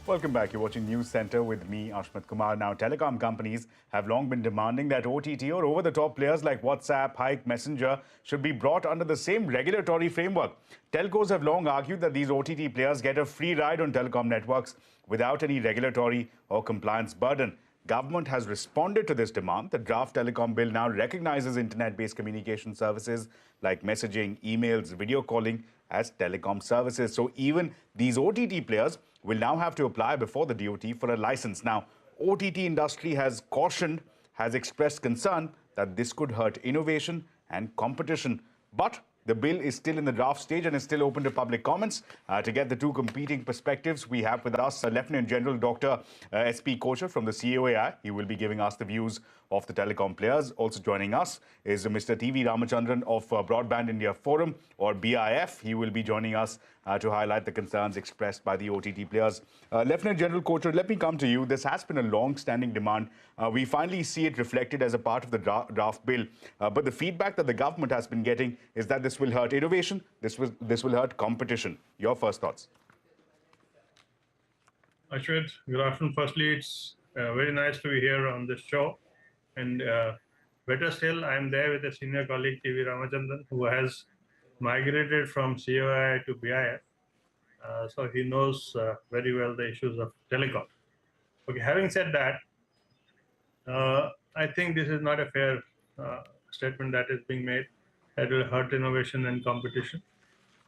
Welcome back. You're watching Newscentre with me, Ashmat Kumar. Now, telecom companies have long been demanding that OTT or over-the-top players like WhatsApp, Hike, Messenger should be brought under the same regulatory framework. Telcos have long argued that these OTT players get a free ride on telecom networks without any regulatory or compliance burden. Government has responded to this demand. The Draft Telecom Bill now recognizes internet-based communication services like messaging, emails, video calling as telecom services. So even these OTT players will now have to apply before the DOT for a license. Now, OTT industry has cautioned, has expressed concern that this could hurt innovation and competition. But the bill is still in the draft stage and is still open to public comments. To get the two competing perspectives, we have with us Lieutenant General Dr. S.P. Kochhar from the COAI. He will be giving us the views of the telecom players. Also joining us is Mr. TV Ramachandran of Broadband India Forum, or BIF. He will be joining us to highlight the concerns expressed by the OTT players. Lieutenant General Kochhar, let me come to you. This has been a long-standing demand. We finally see it reflected as a part of the draft bill. But the feedback that the government has been getting is that this will hurt innovation, this will hurt competition. Your first thoughts? Ashwin, good afternoon. Firstly, it's very nice to be here on this show. And better still, I'm there with a senior colleague, TV Ramachandran, who has migrated from COI to BIF. So he knows very well the issues of telecom. Okay, having said that, I think this is not a fair statement that is being made that will hurt innovation and competition.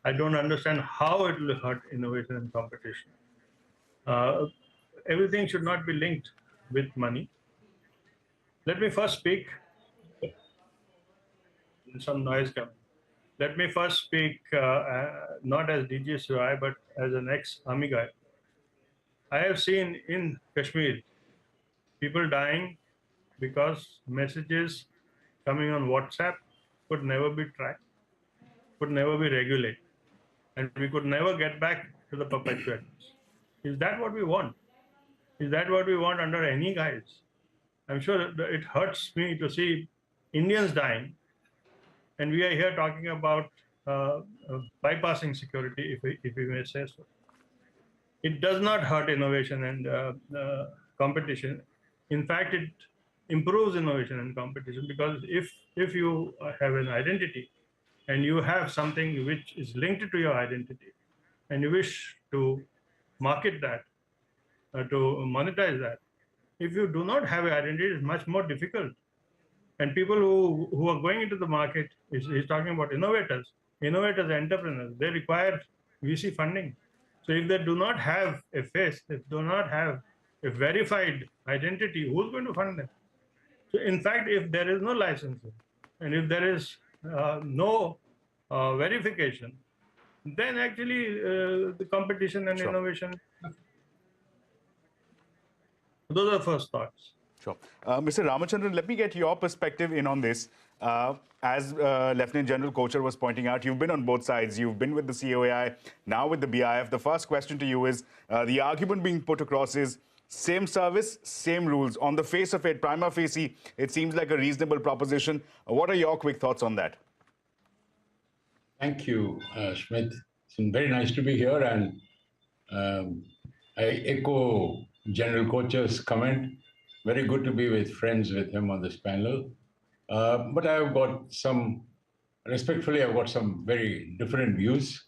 I don't understand how it will hurt innovation and competition. Everything should not be linked with money. Let me first speak. Some noise coming. Let me first speak not as DGCOI, but as an ex-army guy. I have seen in Kashmir people dying because messages coming on WhatsApp could never be tracked, could never be regulated, and we could never get back to the perpetuators. Is that what we want? Is that what we want under any guise? I'm sure that it hurts me to see Indians dying, and we are here talking about bypassing security, if we may say so. It does not hurt innovation and competition. In fact, it improves innovation and competition, because if you have an identity and you have something which is linked to your identity and you wish to market that, to monetize that, if you do not have an identity, it's much more difficult. And people who are going into the market, he's talking about innovators, entrepreneurs, they require VC funding. So if they do not have a face, they do not have a verified identity, who's going to fund them? So in fact, if there is no licensing and if there is no verification, then actually the competition and innovation, those are first thoughts. Sure. Mr. Ramachandran, let me get your perspective in on this. As Lieutenant General Kochhar was pointing out, you've been on both sides. You've been with the COAI, now with the BIF. The first question to you is, the argument being put across is, same service, same rules. On the face of it, prima facie, it seems like a reasonable proposition. What are your quick thoughts on that? Thank you, Smith. It's been very nice to be here, and I echo General Kochhar's comment. Very good to be with friends with him on this panel. But I've got some, respectfully, I've got some very different views.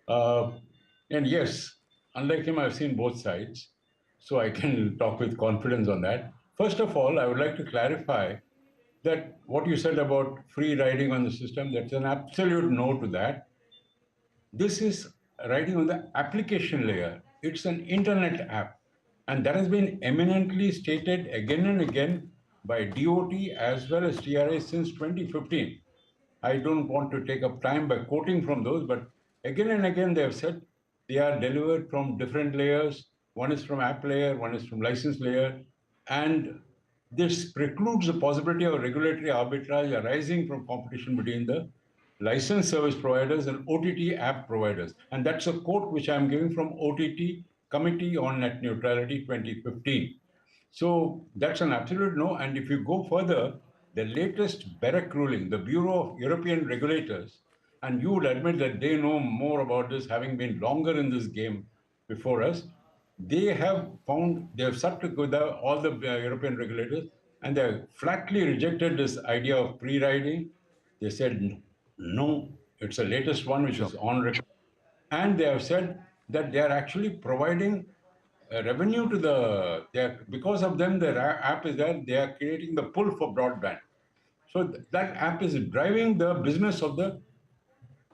And yes, unlike him, I've seen both sides, so I can talk with confidence on that. First of all, I would like to clarify that what you said about free riding on the system, that's an absolute no to that. This is riding on the application layer. It's an internet app. And that has been eminently stated again and again by DOT as well as TRA since 2015. I don't want to take up time by quoting from those, but again and again they have said they are delivered from different layers. One is from app layer, one is from license layer. And this precludes the possibility of regulatory arbitrage arising from competition between the licensed service providers and OTT app providers. And that's a quote which I'm giving from OTT Committee on Net Neutrality 2015. So that's an absolute no. And if you go further, the latest BEREC ruling, the Bureau of European Regulators, and you would admit that they know more about this, having been longer in this game before us, they have found, they have stuck together, all the European regulators, and they flatly rejected this idea of pre-riding. They said, no, it's the latest one, which is on record. And they have said that they are actually providing revenue to because of them, their app is there, they are creating the pull for broadband. So that app is driving the business of the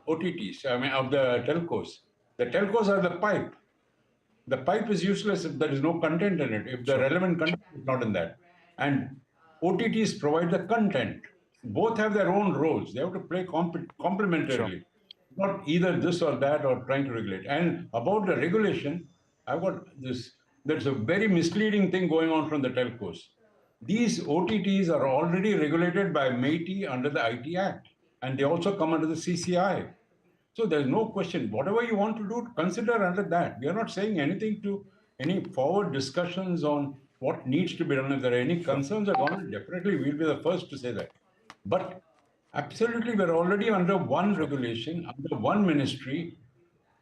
OTTs, I mean, of the telcos. The telcos are the pipe. The pipe is useless if there is no content in it, if the relevant content is not in that. And OTTs provide the content. Both have their own roles. They have to play complementarily, not either this or that or trying to regulate. And about the regulation, I've got this, there's a very misleading thing going on from the telcos. These OTTs are already regulated by MeitY under the IT Act, and they also come under the CCI. So there's no question. Whatever you want to do, consider under that. We are not saying anything to any forward discussions on what needs to be done. If there are any concerns at all, definitely we'll be the first to say that. But absolutely, we're already under one regulation, under one ministry,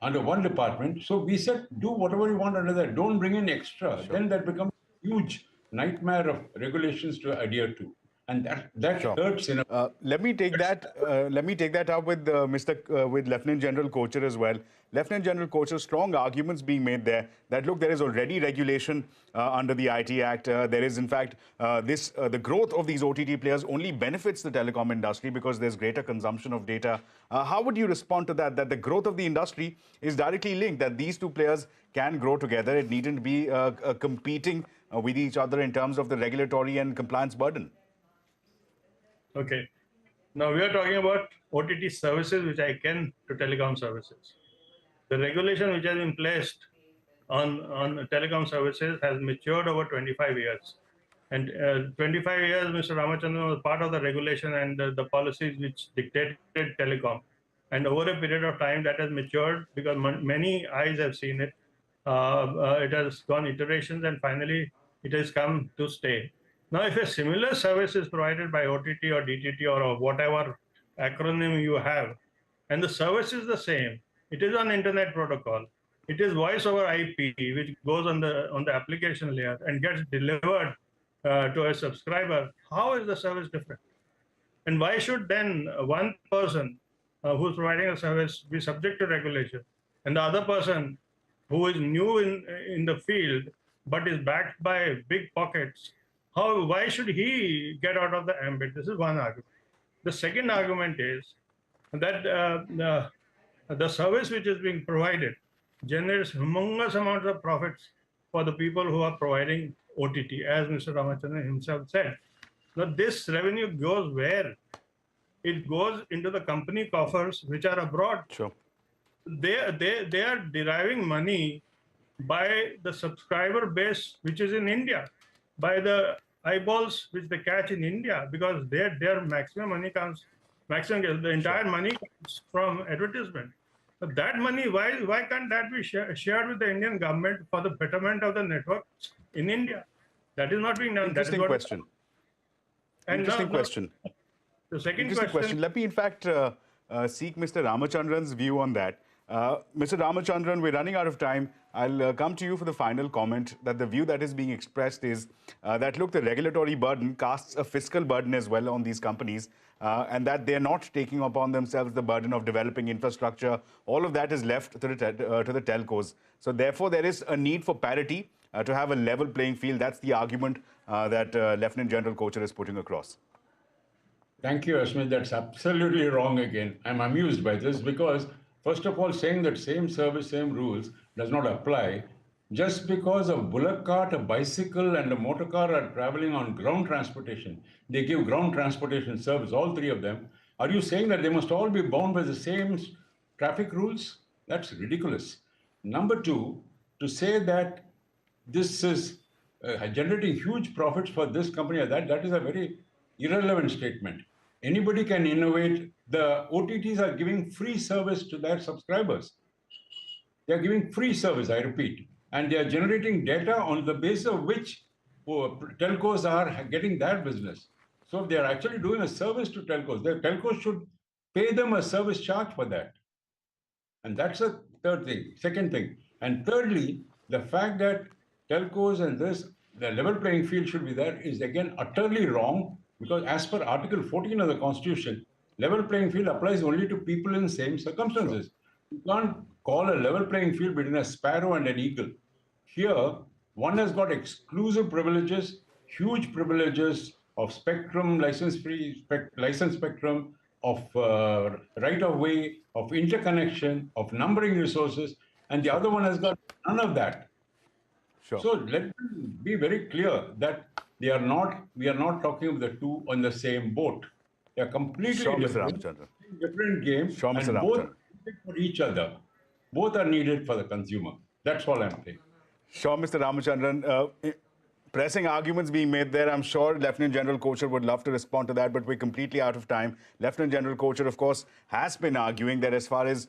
under one department. So we said, do whatever you want under that. Don't bring in extra. Then that becomes a huge nightmare of regulations to adhere to. And that hurts in a... Let me take that up with with Lieutenant General Kochhar as well. Lieutenant General Kochhar, strong arguments being made there that look, there is already regulation under the IT Act. There is, in fact, the growth of these OTT players only benefits the telecom industry because there's greater consumption of data. How would you respond to that? That the growth of the industry is directly linked. That these two players can grow together. It needn't be competing with each other in terms of the regulatory and compliance burden. Okay. Now we are talking about OTT services which are akin to telecom services. The regulation which has been placed on telecom services has matured over 25 years. And 25 years, Mr. Ramachandran was part of the regulation and the policies which dictated telecom. And over a period of time that has matured because many eyes have seen it. It has gone iterations and finally it has come to stay. Now, if a similar service is provided by OTT or DTT or whatever acronym you have, and the service is the same, it is on internet protocol, it is voice over IP, which goes on the application layer and gets delivered to a subscriber, how is the service different? And why should then one person who's providing a service be subject to regulation, and the other person who is new in the field but is backed by big pockets, why should he get out of the ambit? This is one argument. The second argument is that the service which is being provided generates humongous amounts of profits for the people who are providing OTT, as Mr. Ramachandran himself said. Now, this revenue goes where? It goes into the company coffers which are abroad. Sure. They are deriving money by the subscriber base which is in India, by the eyeballs which they catch in India, because their maximum money comes, the entire money comes from advertisement. But that money, why can't that be shared with the Indian government for the betterment of the networks in India? That is not being done. Interesting question. Interesting question. The second question. Let me, in fact, seek Mr. Ramachandran's view on that. Mr. Ramachandran, we're running out of time. I'll come to you for the final comment that the view that is being expressed is that, look, the regulatory burden casts a fiscal burden as well on these companies and that they're not taking upon themselves the burden of developing infrastructure. All of that is left to the telcos. So therefore, there is a need for parity to have a level playing field. That's the argument that Lieutenant General Kochhar is putting across. Thank you, Ashmit. That's absolutely wrong again. I'm amused by this because, first of all, saying that same service, same rules does not apply just because a bullock cart, a bicycle, and a motor car are traveling on ground transportation. They give ground transportation service, all three of them. Are you saying that they must all be bound by the same traffic rules? That's ridiculous. Number two, to say that this is generating huge profits for this company, that is a very irrelevant statement. Anybody can innovate. The OTTs are giving free service to their subscribers. They are giving free service, I repeat, and they are generating data on the basis of which telcos are getting their business. So if they are actually doing a service to telcos, the telcos should pay them a service charge for that. And that's the third thing. Second thing. And thirdly, the fact that telcos and the level playing field should be there is again utterly wrong, because as per Article 14 of the Constitution, level playing field applies only to people in same circumstances. You can't call a level playing field between a sparrow and an eagle. Here, one has got exclusive privileges, huge privileges of spectrum, license-free license spectrum, of right-of-way, of interconnection, of numbering resources, and the other one has got none of that. Sure. So let me be very clear that we are not talking of the two on the same boat. They are completely Sure, Mr. different, Ramachandran. different games, Sure, Mr. and both Ramachandran. are needed for each other. Both are needed for the consumer. That's all I'm saying. Sure, Mr. Ramachandran. Pressing arguments being made there. I'm sure Lieutenant General Kochhar would love to respond to that, but we're completely out of time. Lieutenant General Kochhar, of course, has been arguing that as far as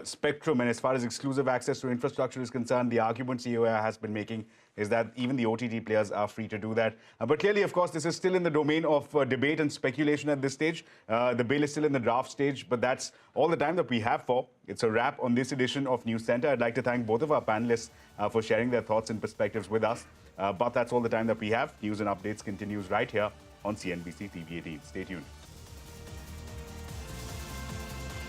spectrum and as far as exclusive access to infrastructure is concerned, the argument COAI has been making is that even the OTT players are free to do that. But clearly, of course, this is still in the domain of debate and speculation at this stage. The bill is still in the draft stage, but that's all the time that we have for. It's a wrap on this edition of Newscentre. I'd like to thank both of our panelists for sharing their thoughts and perspectives with us. But that's all the time that we have. News and updates continues right here on CNBC TV18. Stay tuned.